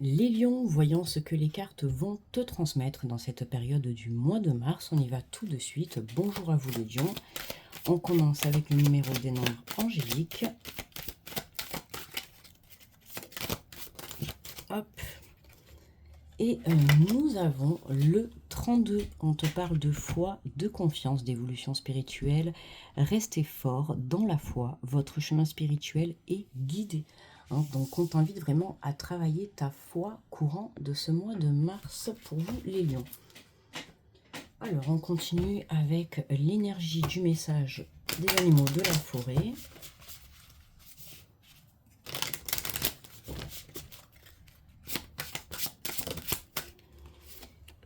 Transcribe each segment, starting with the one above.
Les lions, voyant ce que les cartes vont te transmettre dans cette période du mois de mars, on y va tout de suite. Bonjour à vous les lions. On commence avec le numéro des nombres angéliques. Hop. Et nous avons le 32. On te parle de foi, de confiance, d'évolution spirituelle. Restez fort dans la foi. Votre chemin spirituel est guidé. Hein, donc on t'invite vraiment à travailler ta foi courant de ce mois de mars pour vous les lions. Alors on continue avec l'énergie du message des animaux de la forêt.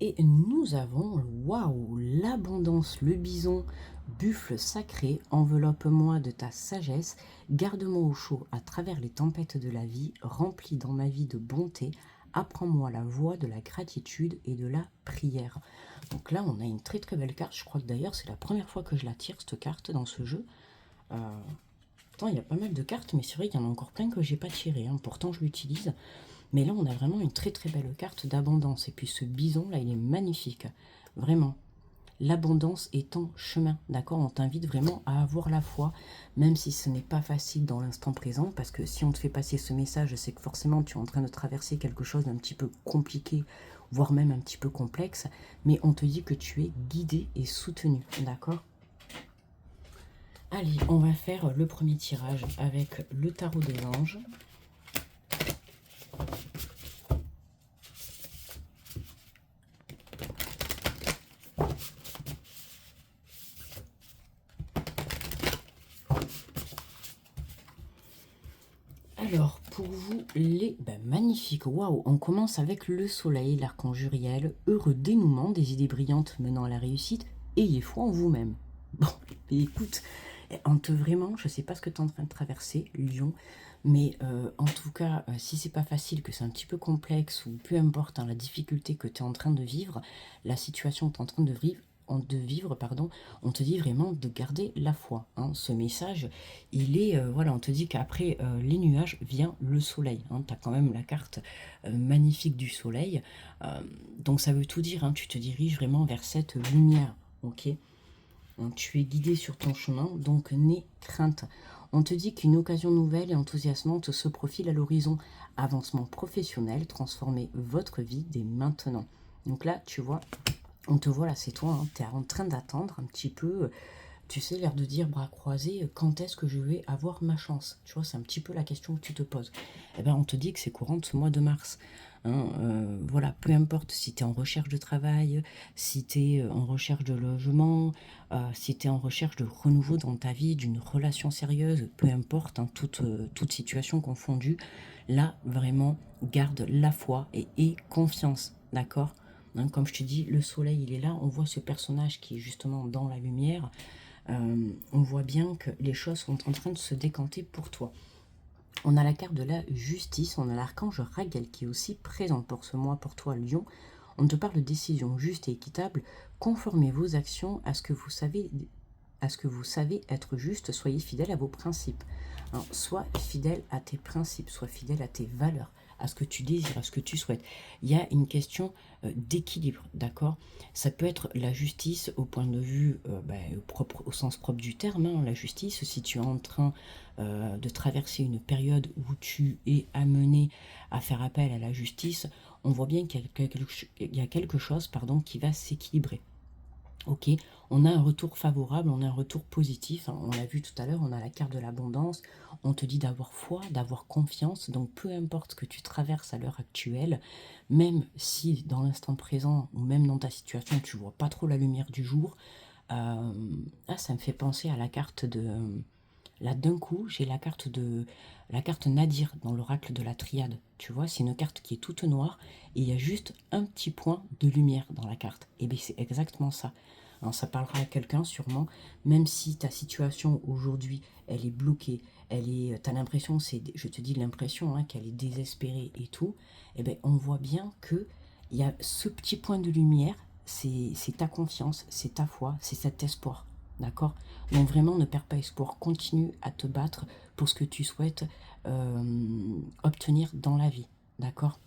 Et nous avons, waouh, l'abondance, le bison, buffle sacré, enveloppe-moi de ta sagesse, garde-moi au chaud à travers les tempêtes de la vie, remplis dans ma vie de bonté, apprends-moi la voie de la gratitude et de la prière. Donc là, on a une très très belle carte. Je crois que d'ailleurs, c'est la première fois que je la tire, cette carte, dans ce jeu. Pourtant, il y a pas mal de cartes, mais c'est vrai qu'il y en a encore plein que j'ai pas tiré. Hein. Pourtant, je l'utilise. Mais là, on a vraiment une très très belle carte d'abondance. Et puis ce bison, là, il est magnifique. Vraiment. L'abondance est en chemin, d'accord? On t'invite vraiment à avoir la foi, même si ce n'est pas facile dans l'instant présent, parce que si on te fait passer ce message, c'est que forcément tu es en train de traverser quelque chose d'un petit peu compliqué, voire même un petit peu complexe, mais on te dit que tu es guidé et soutenu, d'accord? Allez, on va faire le premier tirage avec le tarot des anges. Alors, pour vous, les magnifiques, waouh, on commence avec le soleil, l'archange Uriel, heureux dénouement des idées brillantes menant à la réussite, ayez foi en vous-même. Bon, écoute, on te vraiment, je sais pas ce que tu es en train de traverser, Lion, mais en tout cas, si c'est pas facile, que c'est un petit peu complexe, ou peu importe hein, la difficulté que tu es en train de vivre, la situation que tu es en train de vivre, pardon, on te dit vraiment de garder la foi. Hein. Ce message, il est, voilà, on te dit qu'après les nuages vient le soleil. Hein. Tu as quand même la carte magnifique du soleil. Donc ça veut tout dire, hein. Tu te diriges vraiment vers cette lumière. Ok. Donc, tu es guidé sur ton chemin, donc n'aie crainte. On te dit qu'une occasion nouvelle et enthousiasmante se profile à l'horizon. Avancement professionnel, transformez votre vie dès maintenant. Donc là, tu vois, on te voit là, c'est toi, hein, tu es en train d'attendre un petit peu, tu sais, l'air de dire bras croisés, quand est-ce que je vais avoir ma chance? Tu vois, c'est un petit peu la question que tu te poses. Eh bien, on te dit que c'est courant de ce mois de mars. Hein, voilà, peu importe si tu es en recherche de travail, si tu es en recherche de logement, si tu es en recherche de renouveau dans ta vie, d'une relation sérieuse, peu importe, hein, toute situation confondue, là, vraiment, garde la foi et aie confiance, d'accord? Hein, comme je te dis, le soleil, il est là, on voit ce personnage qui est justement dans la lumière, on voit bien que les choses sont en train de se décanter pour toi. On a la carte de la justice, on a l'archange Raguel qui est aussi présent pour ce mois pour toi, Lion. On te parle de décision juste et équitable. Conformez vos actions à ce que vous savez, être juste. Soyez fidèle à vos principes. Alors, sois fidèle à tes principes, sois fidèle à tes valeurs, à ce que tu désires, à ce que tu souhaites. Il y a une question d'équilibre, d'accord? Ça peut être la justice au point de vue, au sens propre du terme, hein, la justice, si tu es en train de traverser une période où tu es amené à faire appel à la justice, on voit bien qu'il y a quelque chose pardon, qui va s'équilibrer. Ok, on a un retour favorable, on a un retour positif, hein, on l'a vu tout à l'heure, on a la carte de l'abondance, on te dit d'avoir foi, d'avoir confiance, donc peu importe ce que tu traverses à l'heure actuelle, même si dans l'instant présent ou même dans ta situation tu vois pas trop la lumière du jour, ça me fait penser à la carte de... Là, d'un coup, j'ai la carte Nadir dans l'oracle de la Triade. Tu vois, c'est une carte qui est toute noire et il y a juste un petit point de lumière dans la carte. Et bien, c'est exactement ça. Alors, ça parlera à quelqu'un sûrement, même si ta situation aujourd'hui, elle est bloquée, t'as l'impression, je te dis l'impression, hein, qu'elle est désespérée et tout. Et bien, on voit bien que il y a ce petit point de lumière, c'est ta confiance, c'est ta foi, c'est cet espoir. D'accord? Donc vraiment, ne perds pas espoir. Continue à te battre pour ce que tu souhaites obtenir dans la vie. D'accord?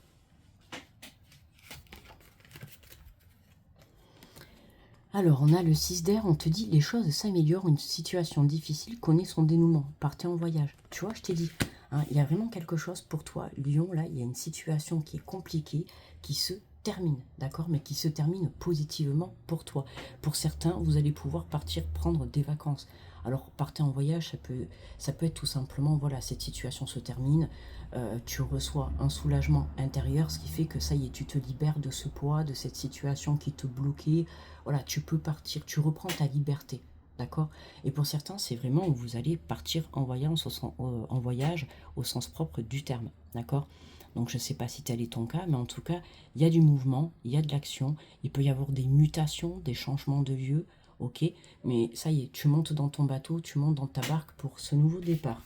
Alors, on a le 6 d'air, on te dit les choses s'améliorent, une situation difficile connaît son dénouement. Partez en voyage. Tu vois, je t'ai dit, hein, il y a vraiment quelque chose pour toi. Lion, là, il y a une situation qui est compliquée, qui se termine, d'accord, mais qui se termine positivement pour toi. Pour certains, vous allez pouvoir partir prendre des vacances. Alors, partez en voyage, ça peut être tout simplement, voilà, cette situation se termine, tu reçois un soulagement intérieur, ce qui fait que ça y est, tu te libères de ce poids, de cette situation qui te bloquait. Voilà, tu peux partir, tu reprends ta liberté, d'accord. Et pour certains, c'est vraiment où vous allez partir en voyage au sens propre du terme, d'accord. Donc je ne sais pas si tel est ton cas, mais en tout cas, il y a du mouvement, il y a de l'action, il peut y avoir des mutations, des changements de lieu, ok, mais ça y est, tu montes dans ton bateau, tu montes dans ta barque pour ce nouveau départ.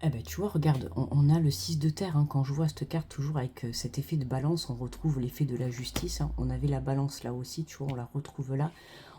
Eh ben, tu vois, regarde, on a le 6 de terre, hein. Quand je vois cette carte, toujours avec cet effet de balance, on retrouve l'effet de la justice, hein. On avait la balance là aussi, tu vois, on la retrouve là.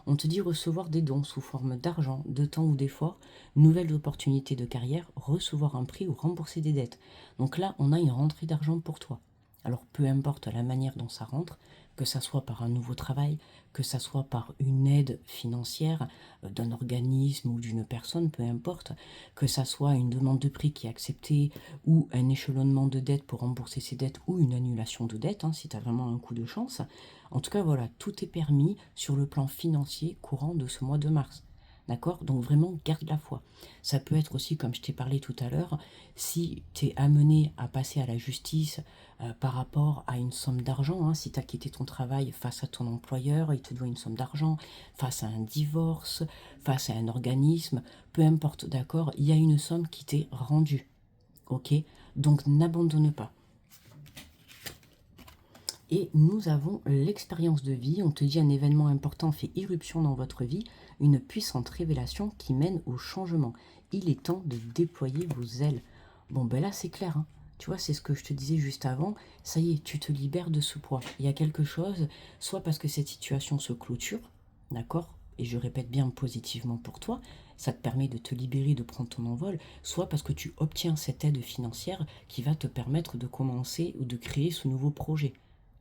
On te dit recevoir des dons sous forme d'argent, de temps ou d'effort, nouvelles opportunités de carrière, recevoir un prix ou rembourser des dettes. Donc là, on a une rentrée d'argent pour toi. Alors peu importe la manière dont ça rentre, que ça soit par un nouveau travail, que ça soit par une aide financière d'un organisme ou d'une personne, peu importe, que ça soit une demande de prix qui est acceptée ou un échelonnement de dette pour rembourser ses dettes ou une annulation de dette, hein, si tu as vraiment un coup de chance. En tout cas, voilà, tout est permis sur le plan financier courant de ce mois de mars. D'accord. Donc vraiment, garde la foi. Ça peut être aussi, comme je t'ai parlé tout à l'heure, si tu es amené à passer à la justice par rapport à une somme d'argent, hein, si tu as quitté ton travail face à ton employeur, il te doit une somme d'argent, face à un divorce, face à un organisme, peu importe, d'accord, il y a une somme qui t'est rendue. Ok. Donc n'abandonne pas. Et nous avons l'expérience de vie. On te dit un événement important fait irruption dans votre vie, une puissante révélation qui mène au changement. Il est temps de déployer vos ailes. Bon, ben là, c'est clair, hein. Tu vois, c'est ce que je te disais juste avant. Ça y est, tu te libères de ce poids. Il y a quelque chose, soit parce que cette situation se clôture, d'accord, et je répète bien positivement pour toi, ça te permet de te libérer, de prendre ton envol, soit parce que tu obtiens cette aide financière qui va te permettre de commencer ou de créer ce nouveau projet.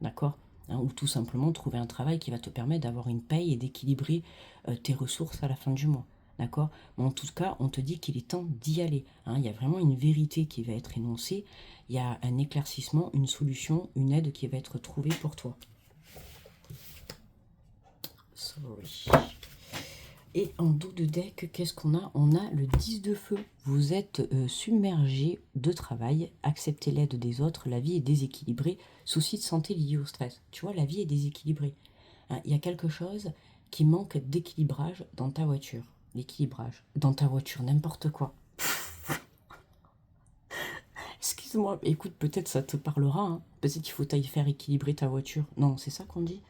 D'accord, hein, ou tout simplement trouver un travail qui va te permettre d'avoir une paye et d'équilibrer tes ressources à la fin du mois. D'accord. Mais en tout cas, on te dit qu'il est temps d'y aller, hein. Il y a vraiment une vérité qui va être énoncée. Il y a un éclaircissement, une solution, une aide qui va être trouvée pour toi. Sorry. Et en dos de deck, qu'est-ce qu'on a? On a le 10 de feu. Vous êtes submergé de travail, acceptez l'aide des autres, la vie est déséquilibrée, soucis de santé liés au stress. Tu vois, la vie est déséquilibrée. Hein, il y a quelque chose qui manque d'équilibrage dans ta voiture. L'équilibrage. Dans ta voiture, n'importe quoi. Excuse-moi, écoute, peut-être ça te parlera, hein. Peut-être qu'il faut t'aille faire équilibrer ta voiture. Non, c'est ça qu'on dit?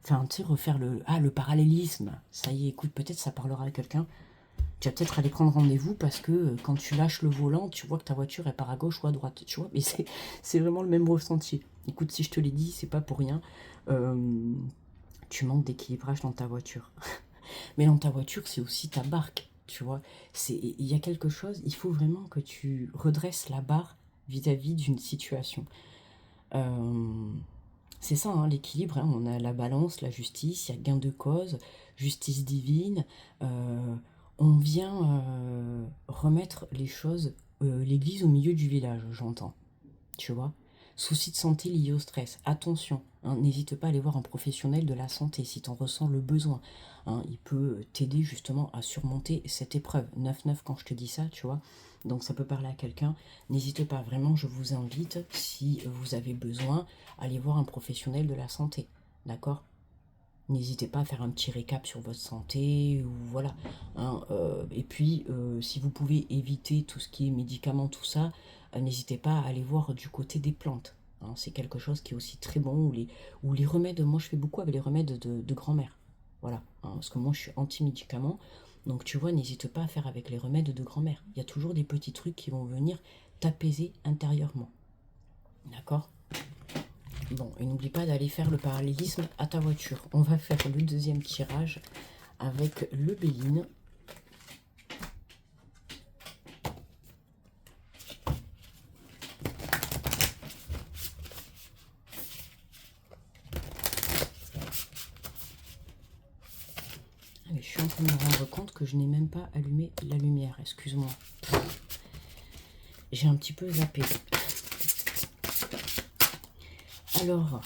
Enfin, tu sais, refaire le parallélisme. Ça y est, écoute, peut-être ça parlera à quelqu'un. Tu vas peut-être aller prendre rendez-vous parce que quand tu lâches le volant, tu vois que ta voiture, elle part à gauche ou à droite, tu vois. Mais c'est vraiment le même ressenti. Écoute, si je te l'ai dit, c'est pas pour rien. Tu manques d'équilibrage dans ta voiture. Mais dans ta voiture, c'est aussi ta barque, tu vois. Il y a quelque chose, il faut vraiment que tu redresses la barre vis-à-vis d'une situation. C'est ça, hein, l'équilibre, hein. On a la balance, la justice, il y a gain de cause, justice divine. On vient remettre les choses, l'église au milieu du village, j'entends. Tu vois. Soucis de santé liés au stress. Attention, hein, n'hésite pas à aller voir un professionnel de la santé si tu en ressens le besoin. Hein, il peut t'aider justement à surmonter cette épreuve. 9-9 quand je te dis ça, tu vois. Donc ça peut parler à quelqu'un. N'hésite pas, vraiment, je vous invite, si vous avez besoin, à aller voir un professionnel de la santé. D'accord. N'hésitez pas à faire un petit récap sur votre santé, ou voilà. Hein, et puis, si vous pouvez éviter tout ce qui est médicaments, tout ça, n'hésitez pas à aller voir du côté des plantes. Hein, c'est quelque chose qui est aussi très bon, ou les remèdes. Moi, je fais beaucoup avec les remèdes de grand-mère. Voilà, hein, parce que moi, je suis anti-médicaments. Donc, tu vois, n'hésite pas à faire avec les remèdes de grand-mère. Il y a toujours des petits trucs qui vont venir t'apaiser intérieurement. D'accord. Bon, et n'oublie pas d'aller faire le parallélisme à ta voiture. On va faire le deuxième tirage avec le Béline. en train de me rendre compte que je n'ai même pas allumé la lumière. Excuse-moi. J'ai un petit peu zappé. Alors,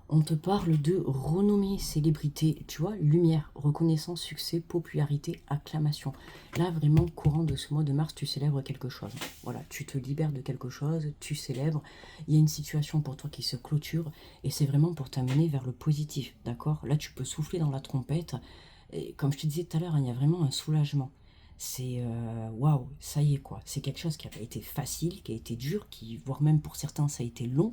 on te parle de renommée, célébrité, tu vois, lumière, reconnaissance, succès, popularité, acclamation. Là, vraiment, courant de ce mois de mars, tu célèbres quelque chose. Voilà, tu te libères de quelque chose, tu célèbres. Il y a une situation pour toi qui se clôture et c'est vraiment pour t'amener vers le positif, d'accord? Là, tu peux souffler dans la trompette. Et comme je te disais tout à l'heure, hein, il y a vraiment un soulagement. C'est waouh, ça y est quoi. C'est quelque chose qui a été facile, qui a été dur, qui, voire même pour certains, ça a été long.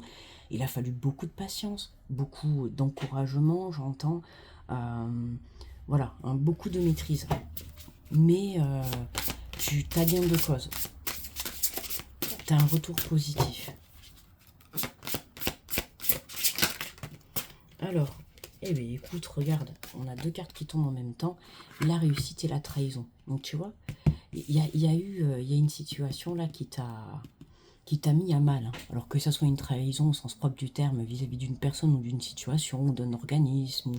Il a fallu beaucoup de patience, beaucoup d'encouragement, j'entends. Euh, voilà, hein, beaucoup de maîtrise. Mais tu as gain de cause. Tu as un retour positif. Alors, eh bien, écoute, regarde, on a deux cartes qui tombent en même temps, la réussite et la trahison. Donc, tu vois, il y a une situation là qui t'a mis à mal. Hein. Alors que ça soit une trahison au sens propre du terme vis-à-vis d'une personne ou d'une situation ou d'un organisme,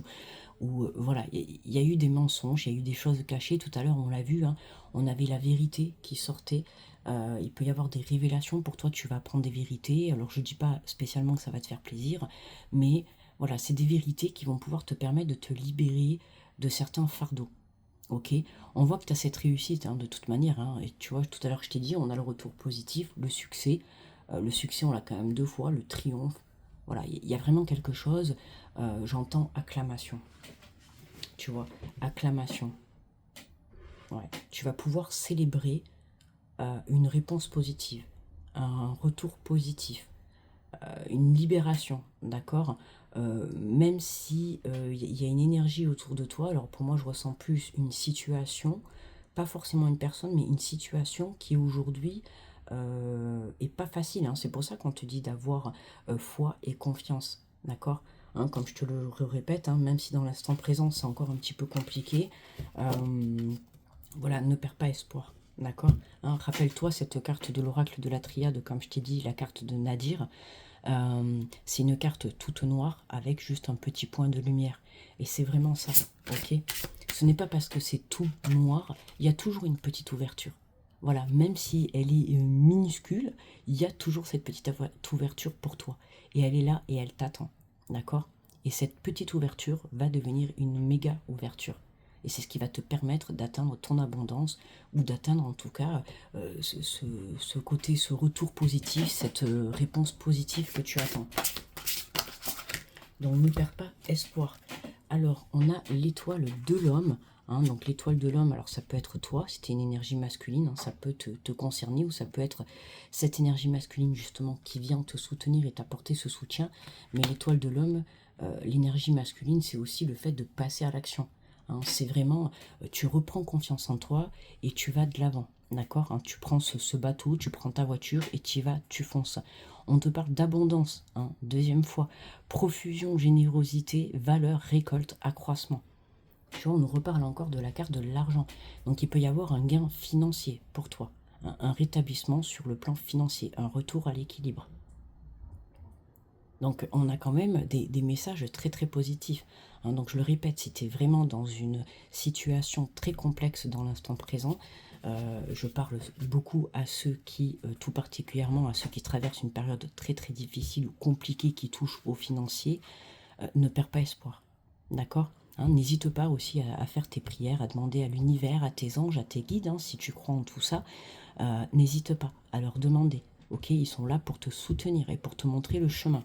ou voilà, il y a eu des mensonges, il y a eu des choses cachées. Tout à l'heure, on l'a vu, hein, on avait la vérité qui sortait. Il peut y avoir des révélations. Pour toi, tu vas apprendre des vérités. Alors, je dis pas spécialement que ça va te faire plaisir, mais voilà, c'est des vérités qui vont pouvoir te permettre de te libérer de certains fardeaux. Ok, on voit que tu as cette réussite hein, de toute manière. Hein, et tu vois, tout à l'heure, je t'ai dit, on a le retour positif, le succès. Le succès, on l'a quand même deux fois, le triomphe. Voilà, il y a vraiment quelque chose. J'entends acclamation. Tu vois, acclamation. Ouais. Tu vas pouvoir célébrer une réponse positive, un retour positif, une libération, d'accord. Même si il y a une énergie autour de toi, alors pour moi je ressens plus une situation, pas forcément une personne, mais une situation qui aujourd'hui est pas facile. Hein. C'est pour ça qu'on te dit d'avoir foi et confiance, d'accord. Hein, comme je te le répète, hein, même si dans l'instant présent c'est encore un petit peu compliqué, voilà, ne perds pas espoir. D'accord. Hein, rappelle-toi cette carte de l'oracle de la triade, comme je t'ai dit, la carte de Nadir. C'est une carte toute noire avec juste un petit point de lumière. Et c'est vraiment ça, ok. Ce n'est pas parce que c'est tout noir, il y a toujours une petite ouverture. Voilà, même si elle est minuscule, il y a toujours cette petite ouverture pour toi. Et elle est là et elle t'attend, d'accord. Et cette petite ouverture va devenir une méga ouverture. Et c'est ce qui va te permettre d'atteindre ton abondance ou d'atteindre en tout cas ce côté, ce retour positif, cette réponse positive que tu attends. Donc ne perds pas espoir. Alors on a l'étoile de l'homme. Hein, donc l'étoile de l'homme, alors ça peut être toi, si tu es une énergie masculine, hein, ça peut te concerner, ou ça peut être cette énergie masculine justement qui vient te soutenir et t'apporter ce soutien. Mais l'étoile de l'homme, l'énergie masculine, c'est aussi le fait de passer à l'action. Hein, c'est vraiment, tu reprends confiance en toi et tu vas de l'avant. D'accord. Hein, tu prends ce bateau, tu prends ta voiture et tu y vas, tu fonces. On te parle d'abondance. Hein, deuxième fois, profusion, générosité, valeur, récolte, accroissement. Tu vois, on nous reparle encore de la carte de l'argent. Donc il peut y avoir un gain financier pour toi, un rétablissement sur le plan financier, un retour à l'équilibre. Donc on a quand même des messages très très positifs. Hein. Donc je le répète, si tu es vraiment dans une situation très complexe dans l'instant présent, je parle beaucoup à ceux qui, tout particulièrement à ceux qui traversent une période très très difficile ou compliquée qui touche aux financiers, ne perds pas espoir. D'accord. Hein, n'hésite pas aussi à faire tes prières, à demander à l'univers, à tes anges, à tes guides, hein, si tu crois en tout ça. N'hésite pas à leur demander. Ok, ils sont là pour te soutenir et pour te montrer le chemin.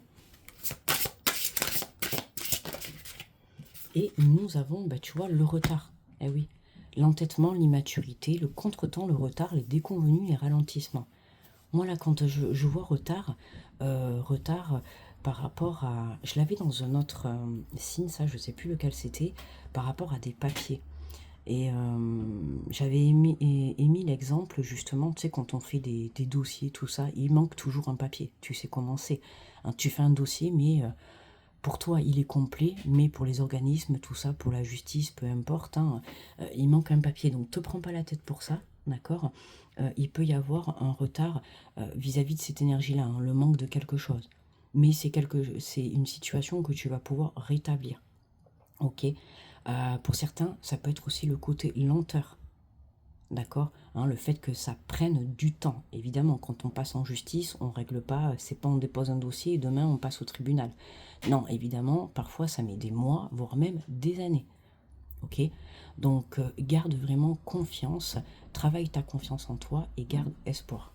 Et nous avons, bah, tu vois, le retard. Eh oui, l'entêtement, l'immaturité, le contretemps, le retard, les déconvenus, les ralentissements. Moi, là, quand je vois retard, par rapport à... Je l'avais dans un autre signe, ça, je sais plus lequel c'était, par rapport à des papiers. Et j'avais émis l'exemple, justement, tu sais, quand on fait des dossiers, tout ça, il manque toujours un papier. Tu sais comment c'est. Hein, tu fais un dossier, mais pour toi, il est complet, mais pour les organismes, tout ça, pour la justice, peu importe, hein, il manque un papier. Donc, te prends pas la tête pour ça, d'accord. Il peut y avoir un retard vis-à-vis de cette énergie-là, hein, le manque de quelque chose. Mais c'est une situation que tu vas pouvoir rétablir. Ok. Pour certains, ça peut être aussi le côté lenteur. D'accord, hein, le fait que ça prenne du temps. Évidemment, quand on passe en justice, on ne règle pas, c'est pas on dépose un dossier et demain on passe au tribunal. Non, évidemment, parfois ça met des mois, voire même des années. Ok, donc garde vraiment confiance, travaille ta confiance en toi et garde espoir.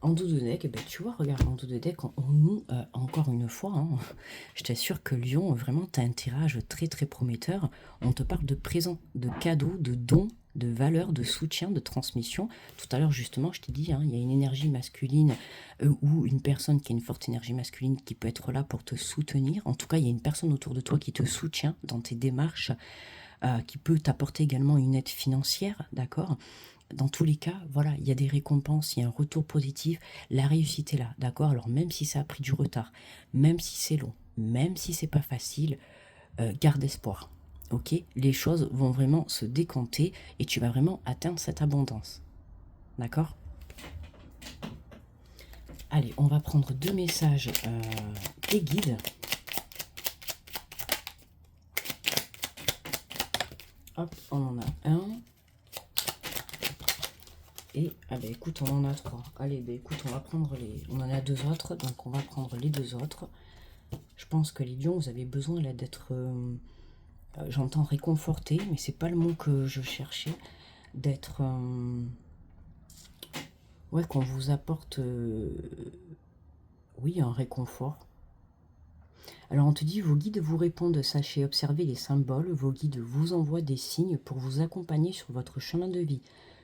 En dos de deck, ben, tu vois, regarde, en dos de deck, nous, encore une fois, hein, je t'assure que Lyon, vraiment, tu as un tirage très très prometteur. On te parle de présents, de cadeaux, de dons, de valeurs, de soutien, de transmission. Tout à l'heure, justement, je t'ai dit, hein, il y a une énergie masculine ou une personne qui a une forte énergie masculine qui peut être là pour te soutenir. En tout cas, il y a une personne autour de toi qui te soutient dans tes démarches, qui peut t'apporter également une aide financière, d'accord? Dans tous les cas, voilà, il y a des récompenses, il y a un retour positif, la réussite est là, d'accord? Alors même si ça a pris du retard, même si c'est long, même si c'est pas facile, garde espoir, ok? Les choses vont vraiment se décanter et tu vas vraiment atteindre cette abondance, d'accord? Allez, on va prendre 2 messages des guides. Hop, on en a un. Et, ah bah écoute, on en a 3. Allez, bah écoute, on va prendre les... On en a 2 autres, donc on va prendre les 2 autres. Je pense que les lions, vous avez besoin là d'être... j'entends réconforté, mais c'est pas le mot que je cherchais. D'être... ouais, qu'on vous apporte... oui, un réconfort. Alors on te dit, vos guides vous répondent, sachez observer les symboles, vos guides vous envoient des signes pour vous accompagner sur votre chemin de vie.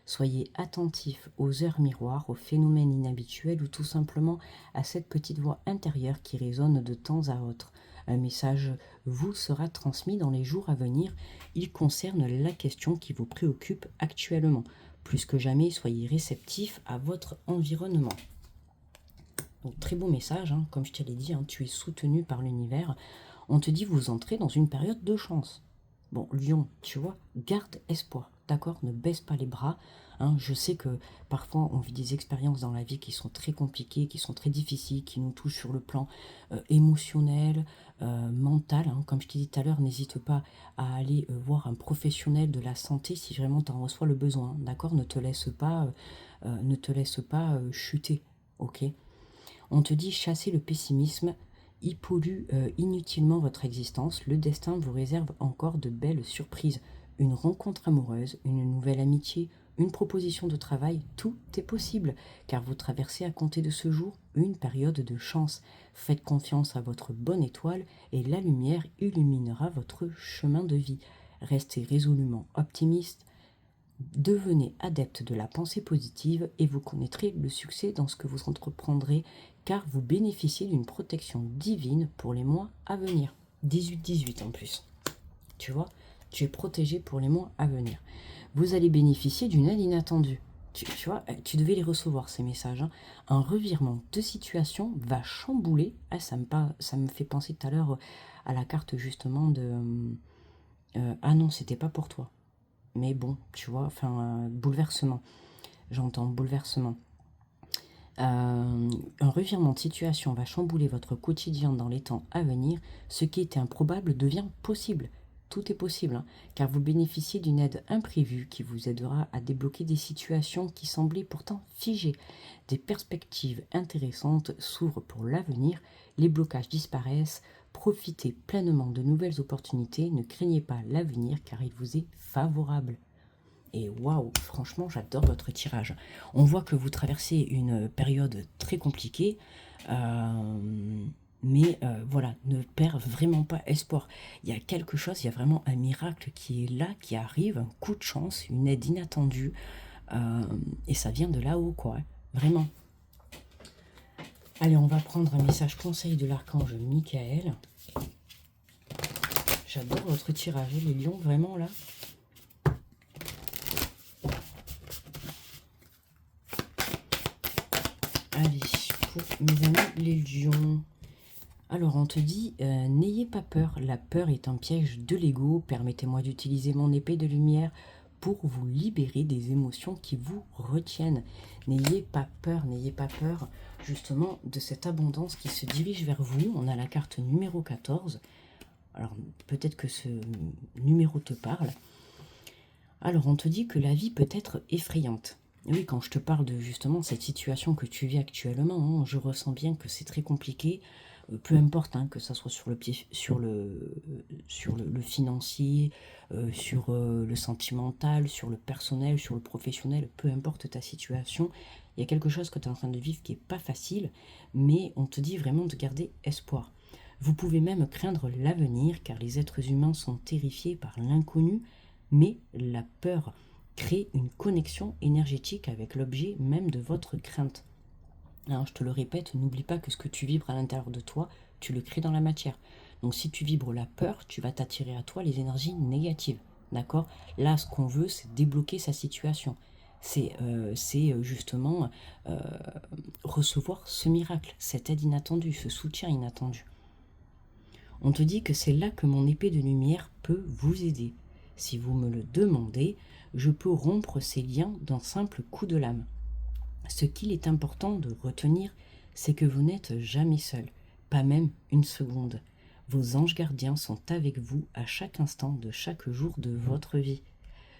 Soyez attentifs aux heures miroirs, aux phénomènes inhabituels ou tout simplement à cette petite voix intérieure qui résonne de temps à autre. Un message vous sera transmis dans les jours à venir. Il concerne la question qui vous préoccupe actuellement. Plus que jamais, soyez réceptifs à votre environnement. Donc, très beau message, hein. Comme je te l'ai dit, hein, tu es soutenu par l'univers. On te dit vous entrez dans une période de chance. Bon, Lion, tu vois, garde espoir, d'accord? Ne baisse pas les bras. Hein. Je sais que parfois on vit des expériences dans la vie qui sont très compliquées, qui sont très difficiles, qui nous touchent sur le plan émotionnel, mental. Hein. Comme je t'ai dit tout à l'heure, n'hésite pas à aller voir un professionnel de la santé si vraiment tu en reçois le besoin, d'accord? Ne te laisse pas, chuter, ok? On te dit chasser le pessimisme, il pollue inutilement votre existence, le destin vous réserve encore de belles surprises. Une rencontre amoureuse, une nouvelle amitié, une proposition de travail, tout est possible, car vous traversez à compter de ce jour une période de chance. Faites confiance à votre bonne étoile et la lumière illuminera votre chemin de vie. Restez résolument optimiste, devenez adepte de la pensée positive et vous connaîtrez le succès dans ce que vous entreprendrez car vous bénéficiez d'une protection divine pour les mois à venir. 18-18 en plus. Tu vois, tu es protégé pour les mois à venir. Vous allez bénéficier d'une aide inattendue. Tu vois, tu devais les recevoir ces messages. Hein. Un revirement de situation va chambouler. Ah, ça me fait penser tout à l'heure à la carte justement de... ah non, c'était pas pour toi. Mais bon, tu vois, enfin, bouleversement. J'entends bouleversement. Un revirement de situation va chambouler votre quotidien dans les temps à venir. Ce qui était improbable devient possible. Tout est possible, hein, car vous bénéficiez d'une aide imprévue qui vous aidera à débloquer des situations qui semblaient pourtant figées. Des perspectives intéressantes s'ouvrent pour l'avenir, les blocages disparaissent, profitez pleinement de nouvelles opportunités, ne craignez pas l'avenir car il vous est favorable. Et waouh, franchement, j'adore votre tirage. On voit que vous traversez une période très compliquée, mais voilà, ne perds vraiment pas espoir. Il y a quelque chose, il y a vraiment un miracle qui est là, qui arrive, un coup de chance, une aide inattendue, et ça vient de là-haut, quoi, hein, vraiment. Allez, on va prendre un message conseil de l'archange Michael. J'adore votre tirage, les lions, vraiment, là. Allez, pour mes amis les lions. Alors, on te dit, n'ayez pas peur. La peur est un piège de l'ego. Permettez-moi d'utiliser mon épée de lumière pour vous libérer des émotions qui vous retiennent. N'ayez pas peur, justement, de cette abondance qui se dirige vers vous. On a la carte numéro 14. Alors, peut-être que ce numéro te parle. Alors, on te dit que la vie peut être effrayante. Oui, quand je te parle de justement cette situation que tu vis actuellement, je ressens bien que c'est très compliqué, peu importe, que ça soit sur le financier, sur le sentimental, sur le personnel, sur le professionnel, peu importe ta situation, il y a quelque chose que tu es en train de vivre qui n'est pas facile, mais on te dit vraiment de garder espoir. Vous pouvez même craindre l'avenir car les êtres humains sont terrifiés par l'inconnu, mais la peur crée une connexion énergétique avec l'objet même de votre crainte. Alors, je te le répète, n'oublie pas que ce que tu vibres à l'intérieur de toi, tu le crées dans la matière. Donc si tu vibres la peur, tu vas t'attirer à toi les énergies négatives. D'accord? Là, ce qu'on veut, c'est débloquer sa situation. C'est justement euh, recevoir ce miracle, cette aide inattendue, ce soutien inattendu. On te dit que c'est là que mon épée de lumière peut vous aider. Si vous me le demandez, je peux rompre ces liens d'un simple coup de lame. Ce qu'il est important de retenir, c'est que vous n'êtes jamais seul, pas même une seconde. Vos anges gardiens sont avec vous à chaque instant de chaque jour de votre vie.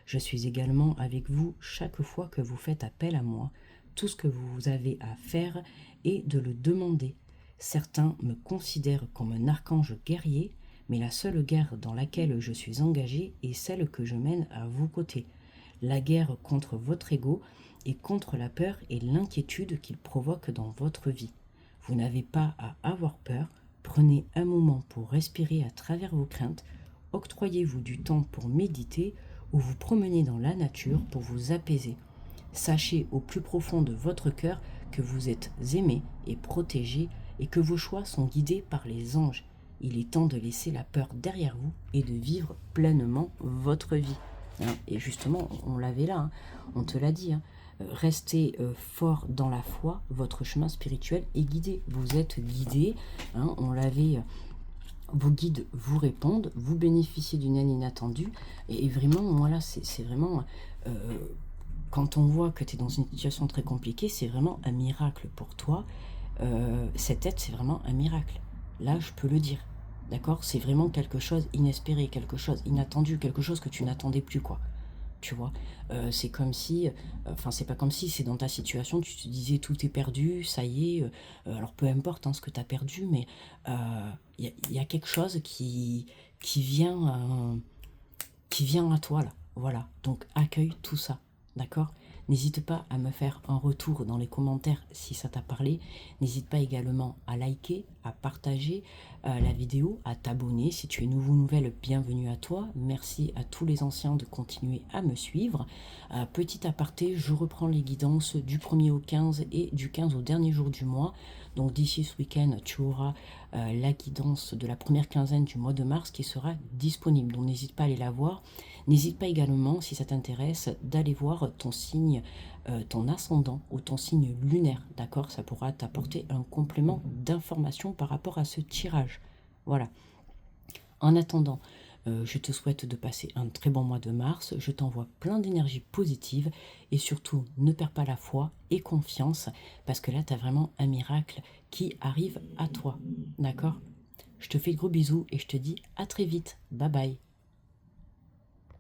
Je suis également avec vous chaque fois que vous faites appel à moi. Tout ce que vous avez à faire est de le demander. Certains me considèrent comme un archange guerrier, mais la seule guerre dans laquelle je suis engagé est celle que je mène à vos côtés. La guerre contre votre ego et contre la peur et l'inquiétude qu'il provoque dans votre vie. Vous n'avez pas à avoir peur, prenez un moment pour respirer à travers vos craintes, octroyez-vous du temps pour méditer ou vous promenez dans la nature pour vous apaiser. Sachez au plus profond de votre cœur que vous êtes aimé et protégé et que vos choix sont guidés par les anges. Il est temps de laisser la peur derrière vous et de vivre pleinement votre vie. Et justement, on l'avait là, on te l'a dit. Restez fort dans la foi, votre chemin spirituel est guidé. Vous êtes guidé, on l'avait. Vos guides vous répondent, vous bénéficiez d'une aide inattendue. Et vraiment, voilà, c'est vraiment. Quand on voit que tu es dans une situation très compliquée, c'est vraiment un miracle pour toi. Cette aide, c'est vraiment un miracle. Là, je peux le dire. D'accord? C'est vraiment quelque chose inespéré, quelque chose inattendu, quelque chose que tu n'attendais plus, quoi. Tu vois? C'est comme si, enfin, c'est pas comme si, c'est dans ta situation, tu te disais tout est perdu, ça y est. Alors peu importe ce que tu as perdu, mais il y a quelque chose qui vient à toi là. Voilà. Donc accueille tout ça. D'accord? N'hésite pas à me faire un retour dans les commentaires si ça t'a parlé. N'hésite pas également à liker, à partager la vidéo, à t'abonner. Si tu es nouveau ou nouvelle, bienvenue à toi. Merci à tous les anciens de continuer à me suivre. Petit aparté, je reprends les guidances du 1er au 15 et du 15 au dernier jour du mois. Donc d'ici ce week-end, tu auras la guidance de la première quinzaine du mois de mars qui sera disponible. Donc n'hésite pas à aller la voir. N'hésite pas également, si ça t'intéresse, d'aller voir ton signe, ton ascendant ou ton signe lunaire, d'accord? Ça pourra t'apporter un complément d'information par rapport à ce tirage. Voilà. En attendant, je te souhaite de passer un très bon mois de mars. Je t'envoie plein d'énergie positive et surtout, ne perds pas la foi et confiance parce que là, tu as vraiment un miracle qui arrive à toi, d'accord? Je te fais de gros bisous et je te dis à très vite. Bye bye.